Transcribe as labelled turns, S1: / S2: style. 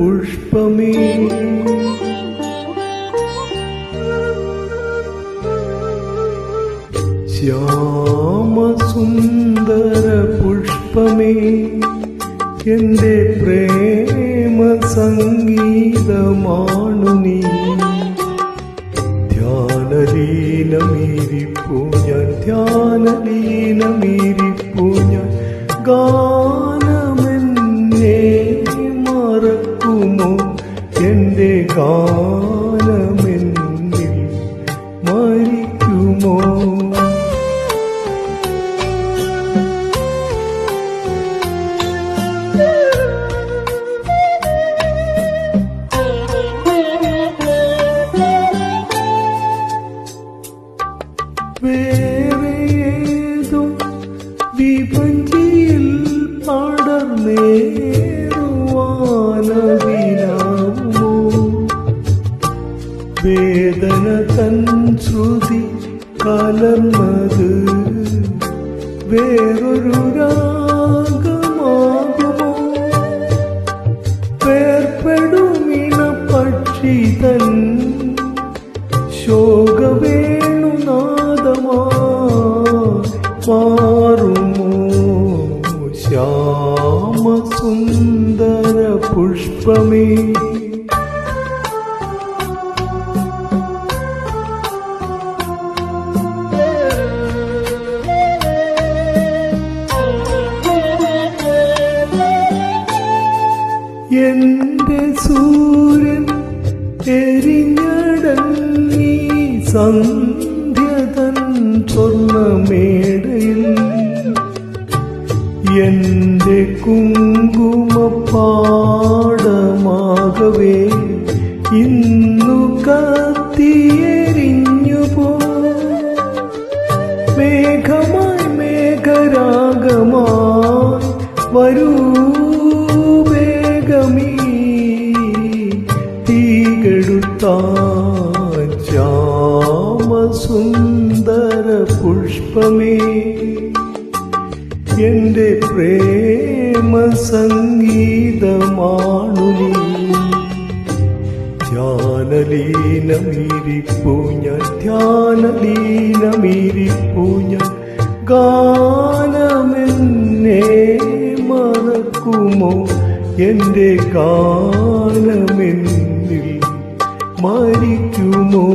S1: പുഷ്പമേ ശ്യാമസുന്ദര പുഷ്പമേ എന്റെ പ്രേമ സംഗീതമാണു നീ ധ്യാനലീനമീരിപ്പു ഞാൻ ധ്യാനലീനമീരിപ്പു ഞാൻ ഗാനമെന്നെ മറക്കുമോ എന്റെ ഗാനമെന്നിൽ മരിക്കുമോ വേറേതോ വിഭജിയിൽ പടർന്നേറുവാനവിനാവുമോ വേദന തൻ ശ്രുതി കലർന്നത് വേറൊരു രാഗമാകുമോ വേർപ്പെടുമിണ പക്ഷി തൻ മാറുമോ ശ്യാമസുന്ദര പുഷ്പമേ എന്റെ സൂര്യൻ എരിഞ്ഞടങ്ങി സന്ധ്യതൻ സ്വർണ്ണമേടയിൽ എന്റെ കുങ്കുമപ്പാടമാകവേ ഇന്നു കത്തിയെരിഞ്ഞുപോ മേഘമായി മേഘരാഗമായി വരൂ വേഗമീ തീകെടുത്താൻ ശ്യാമസുന്ദര പുഷ്പമേ എന്റെ പ്രേമ സംഗീതമാണു നീ ധ്യാനലീനമീരിപ്പു ഞാൻ ധ്യാനലീനമീരിപ്പു ഞാൻ ഗാനമെന്നെ മറക്കുമോ എന്റെ ഗാനമെന്നിൽ മരിക്കുമോ